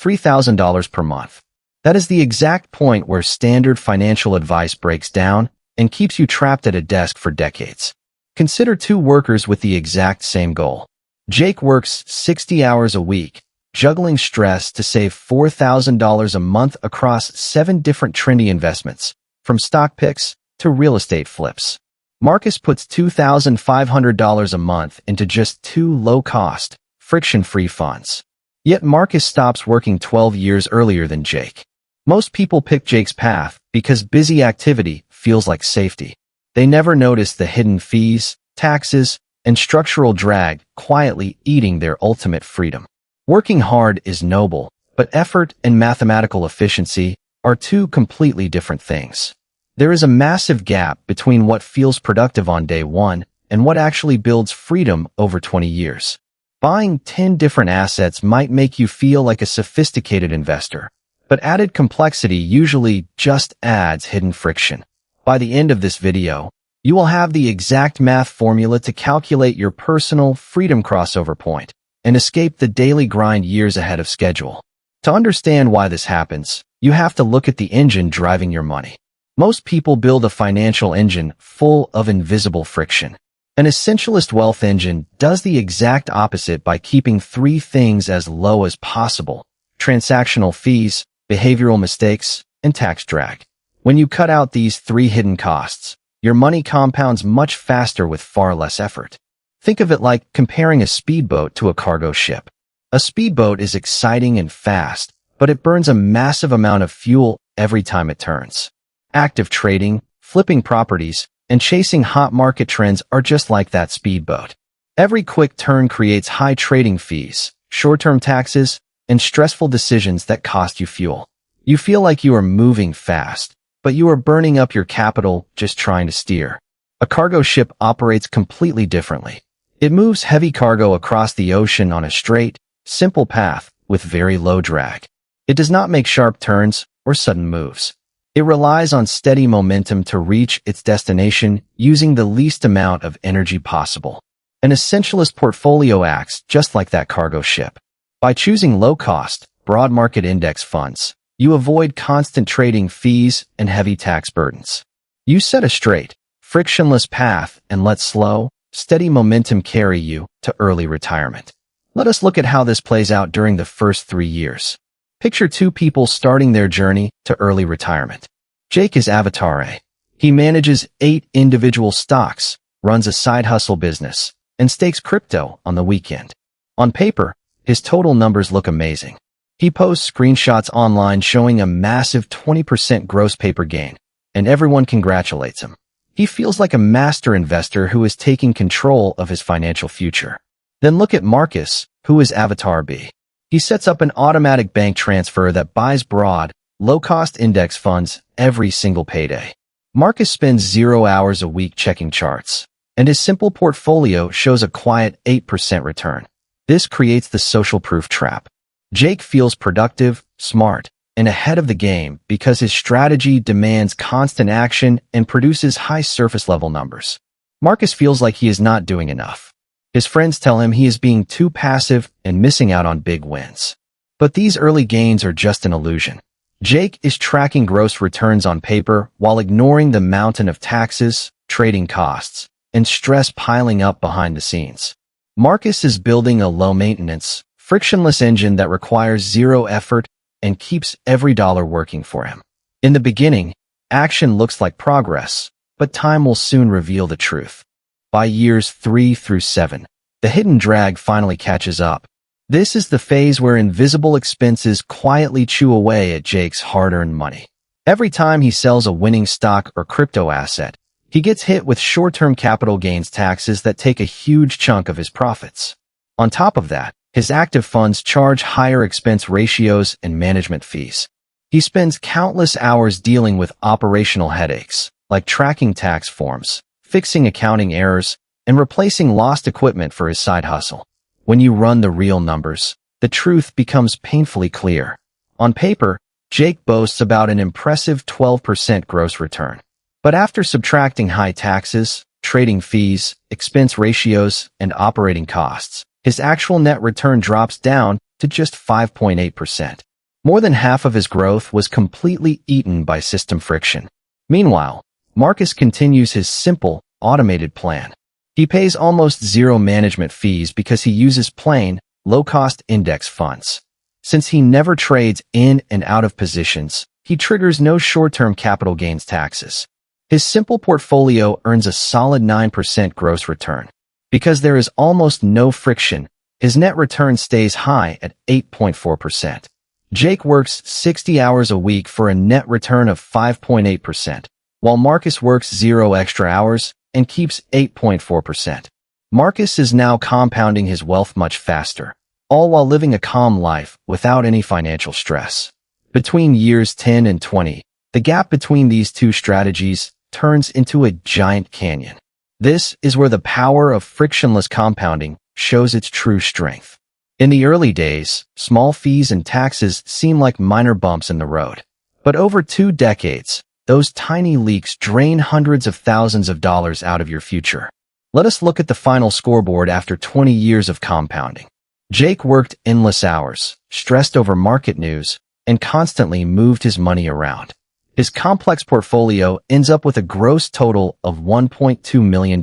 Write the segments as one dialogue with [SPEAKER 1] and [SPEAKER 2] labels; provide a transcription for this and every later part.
[SPEAKER 1] $3,000 per month. That is the exact point where standard financial advice breaks down and keeps you trapped at a desk for decades. Consider two workers with the exact same goal. Jake works 60 hours a week, juggling stress to save $4,000 a month across 7 different trendy investments, from stock picks to real estate flips. Marcus puts $2,500 a month into just 2 low-cost, friction-free funds. Yet Marcus stops working 12 years earlier than Jake. Most people pick Jake's path because busy activity feels like safety. They never notice the hidden fees, taxes, and structural drag quietly eating their ultimate freedom. Working hard is noble, but effort and mathematical efficiency are two completely different things. There is a massive gap between what feels productive on day one and what actually builds freedom over 20 years. Buying 10 different assets might make you feel like a sophisticated investor, but added complexity usually just adds hidden friction. By the end of this video, you will have the exact math formula to calculate your personal freedom crossover point and escape the daily grind years ahead of schedule. To understand why this happens, you have to look at the engine driving your money. Most people build a financial engine full of invisible friction. An essentialist wealth engine does the exact opposite by keeping 3 things as low as possible: transactional fees, behavioral mistakes, and tax drag. When you cut out these 3 hidden costs, your money compounds much faster with far less effort. Think of it like comparing a speedboat to a cargo ship. A speedboat is exciting and fast, but it burns a massive amount of fuel every time it turns. Active trading, flipping properties, and chasing hot market trends are just like that speedboat. Every quick turn creates high trading fees, short-term taxes, and stressful decisions that cost you fuel. You feel like you are moving fast, but you are burning up your capital just trying to steer. A cargo ship operates completely differently. It moves heavy cargo across the ocean on a straight, simple path with very low drag. It does not make sharp turns or sudden moves. It relies on steady momentum to reach its destination using the least amount of energy possible. An essentialist portfolio acts just like that cargo ship. By choosing low-cost, broad market index funds, you avoid constant trading fees and heavy tax burdens. You set a straight, frictionless path and let slow, steady momentum carry you to early retirement. Let us look at how this plays out during the first 3 years. Picture 2 people starting their journey to early retirement. Jake is Avatar A. He manages 8 individual stocks, runs a side hustle business, and stakes crypto on the weekend. On paper, his total numbers look amazing. He posts screenshots online showing a massive 20% gross paper gain, and everyone congratulates him. He feels like a master investor who is taking control of his financial future. Then look at Marcus, who is Avatar B. He sets up an automatic bank transfer that buys broad, low-cost index funds every single payday. Marcus spends 0 hours a week checking charts, and his simple portfolio shows a quiet 8% return. This creates the social proof trap. Jake feels productive, smart, and ahead of the game because his strategy demands constant action and produces high surface-level numbers. Marcus feels like he is not doing enough. His friends tell him he is being too passive and missing out on big wins. But these early gains are just an illusion. Jake is tracking gross returns on paper while ignoring the mountain of taxes, trading costs, and stress piling up behind the scenes. Marcus is building a low-maintenance, frictionless engine that requires 0 effort and keeps every dollar working for him. In the beginning, action looks like progress, but time will soon reveal the truth. By years 3 through 7, the hidden drag finally catches up. This is the phase where invisible expenses quietly chew away at Jake's hard-earned money. Every time he sells a winning stock or crypto asset, he gets hit with short-term capital gains taxes that take a huge chunk of his profits. On top of that, his active funds charge higher expense ratios and management fees. He spends countless hours dealing with operational headaches, like tracking tax forms, fixing accounting errors, and replacing lost equipment for his side hustle. When you run the real numbers, the truth becomes painfully clear. On paper, Jake boasts about an impressive 12% gross return. But after subtracting high taxes, trading fees, expense ratios, and operating costs, his actual net return drops down to just 5.8%. More than half of his growth was completely eaten by system friction. Meanwhile, Marcus continues his simple, automated plan. He pays almost zero management fees because he uses plain, low-cost index funds. Since he never trades in and out of positions, he triggers no short-term capital gains taxes. His simple portfolio earns a solid 9% gross return. Because there is almost no friction, his net return stays high at 8.4%. Jake works 60 hours a week for a net return of 5.8%, while Marcus works 0 extra hours and keeps 8.4%. Marcus is now compounding his wealth much faster, all while living a calm life without any financial stress. Between years 10 and 20, the gap between these two strategies turns into a giant canyon. This is where the power of frictionless compounding shows its true strength. In the early days, small fees and taxes seem like minor bumps in the road. But over 2 decades, those tiny leaks drain hundreds of thousands of dollars out of your future. Let us look at the final scoreboard after 20 years of compounding. Jake worked endless hours, stressed over market news, and constantly moved his money around. His complex portfolio ends up with a gross total of $1.2 million.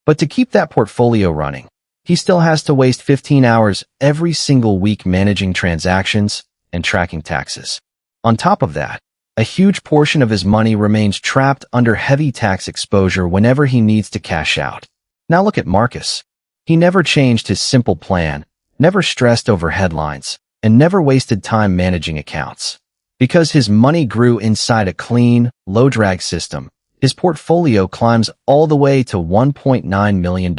[SPEAKER 1] But to keep that portfolio running, he still has to waste 15 hours every single week managing transactions and tracking taxes. On top of that, a huge portion of his money remains trapped under heavy tax exposure whenever he needs to cash out. Now look at Marcus. He never changed his simple plan, never stressed over headlines, and never wasted time managing accounts. Because his money grew inside a clean, low-drag system, his portfolio climbs all the way to $1.9 million.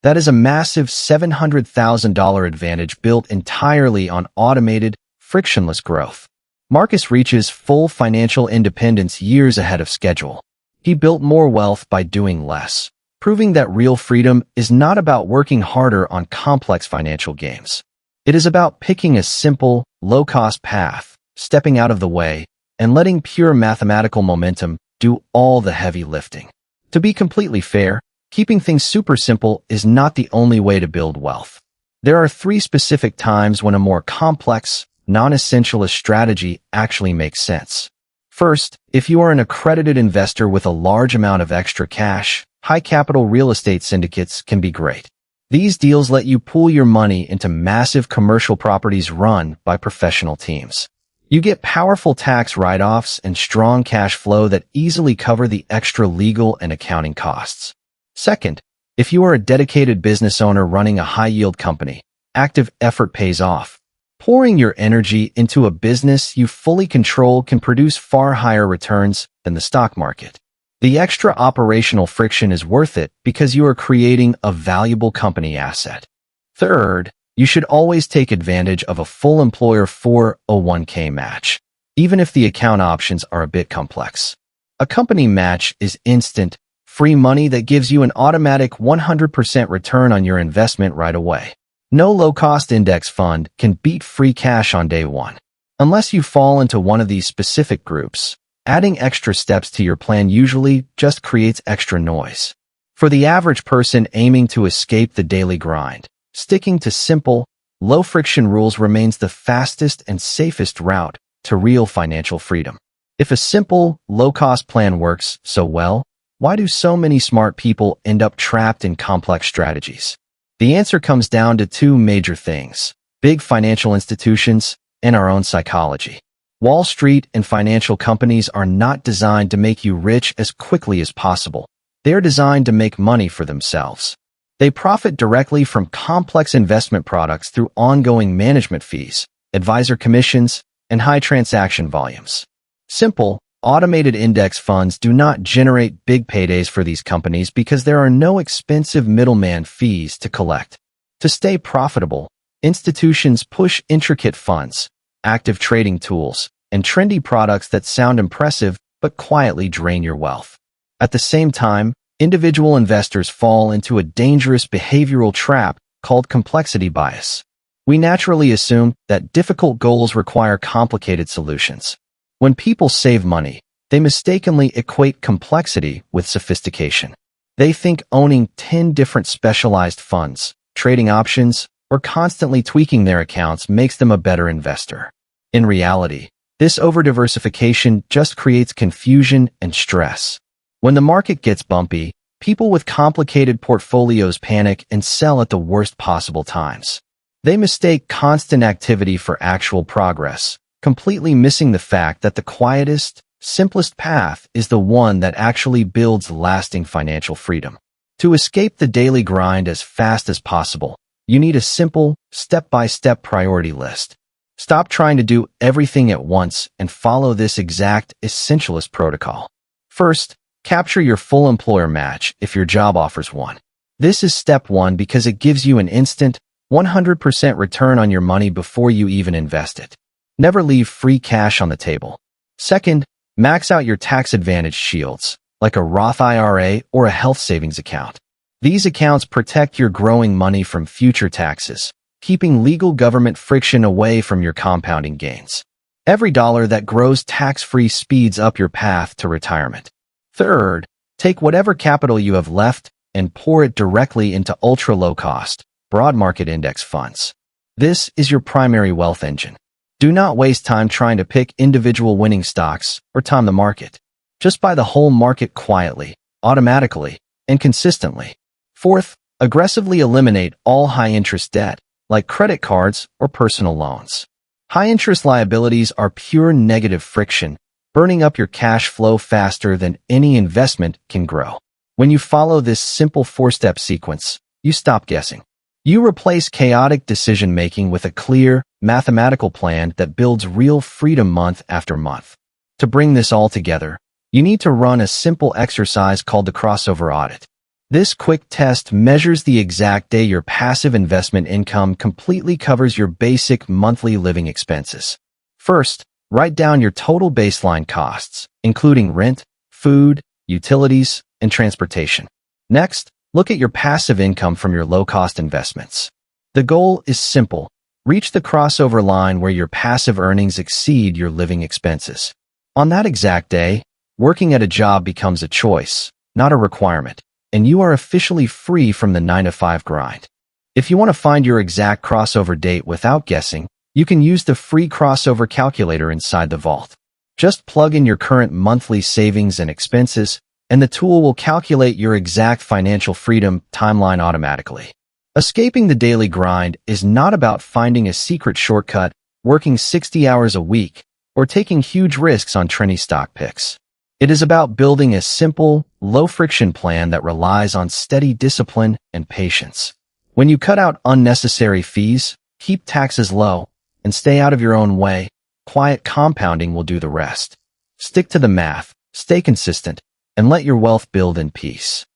[SPEAKER 1] That is a massive $700,000 advantage built entirely on automated, frictionless growth. Marcus reaches full financial independence years ahead of schedule. He built more wealth by doing less, proving that real freedom is not about working harder on complex financial games. It is about picking a simple, low-cost path, stepping out of the way, and letting pure mathematical momentum do all the heavy lifting. To be completely fair, keeping things super simple is not the only way to build wealth. There are 3 specific times when a more complex, non-essentialist strategy actually makes sense. First, if you are an accredited investor with a large amount of extra cash, high-capital real estate syndicates can be great. These deals let you pool your money into massive commercial properties run by professional teams. You get powerful tax write-offs and strong cash flow that easily cover the extra legal and accounting costs. Second, if you are a dedicated business owner running a high-yield company, active effort pays off. Pouring your energy into a business you fully control can produce far higher returns than the stock market. The extra operational friction is worth it because you are creating a valuable company asset. Third, you should always take advantage of a full employer 401k match, even if the account options are a bit complex. A company match is instant, free money that gives you an automatic 100% return on your investment right away. No low-cost index fund can beat free cash on day one. Unless you fall into one of these specific groups, adding extra steps to your plan usually just creates extra noise. For the average person aiming to escape the daily grind, sticking to simple, low-friction rules remains the fastest and safest route to real financial freedom. If a simple, low-cost plan works so well, why do so many smart people end up trapped in complex strategies? The answer comes down to 2 major things: big financial institutions and our own psychology. Wall Street and financial companies are not designed to make you rich as quickly as possible. They are designed to make money for themselves. They profit directly from complex investment products through ongoing management fees, advisor commissions, and high transaction volumes. Simple, automated index funds do not generate big paydays for these companies because there are no expensive middleman fees to collect. To stay profitable, institutions push intricate funds, active trading tools, and trendy products that sound impressive but quietly drain your wealth. At the same time, individual investors fall into a dangerous behavioral trap called complexity bias. We naturally assume that difficult goals require complicated solutions. When people save money, they mistakenly equate complexity with sophistication. They think owning 10 different specialized funds, trading options, or constantly tweaking their accounts makes them a better investor. In reality, this over-diversification just creates confusion and stress. When the market gets bumpy, people with complicated portfolios panic and sell at the worst possible times. They mistake constant activity for actual progress, completely missing the fact that the quietest, simplest path is the one that actually builds lasting financial freedom. To escape the daily grind as fast as possible, you need a simple, step-by-step priority list. Stop trying to do everything at once and follow this exact Essentialist protocol. First, capture your full employer match if your job offers one. This is step one because it gives you an instant, 100% return on your money before you even invest it. Never leave free cash on the table. Second, max out your tax-advantaged shields, like a Roth IRA or a health savings account. These accounts protect your growing money from future taxes, keeping legal government friction away from your compounding gains. Every dollar that grows tax-free speeds up your path to retirement. Third, take whatever capital you have left and pour it directly into ultra-low-cost, broad market index funds. This is your primary wealth engine. Do not waste time trying to pick individual winning stocks or time the market. Just buy the whole market quietly, automatically, and consistently. Fourth, aggressively eliminate all high-interest debt, like credit cards or personal loans. High-interest liabilities are pure negative friction, burning up your cash flow faster than any investment can grow. When you follow this simple four-step sequence, you stop guessing. You replace chaotic decision-making with a clear, mathematical plan that builds real freedom month after month. To bring this all together, you need to run a simple exercise called the crossover audit. This quick test measures the exact day your passive investment income completely covers your basic monthly living expenses. First, write down your total baseline costs, including rent, food, utilities, and transportation. Next, look at your passive income from your low-cost investments. The goal is simple. Reach the crossover line where your passive earnings exceed your living expenses. On that exact day, working at a job becomes a choice, not a requirement, and you are officially free from the 9-to-5 grind. If you want to find your exact crossover date without guessing, you can use the free crossover calculator inside the vault. Just plug in your current monthly savings and expenses, and the tool will calculate your exact financial freedom timeline automatically. Escaping the daily grind is not about finding a secret shortcut, working 60 hours a week, or taking huge risks on trendy stock picks. It is about building a simple, low-friction plan that relies on steady discipline and patience. When you cut out unnecessary fees, keep taxes low, and stay out of your own way, quiet compounding will do the rest. Stick to the math, stay consistent, and let your wealth build in peace.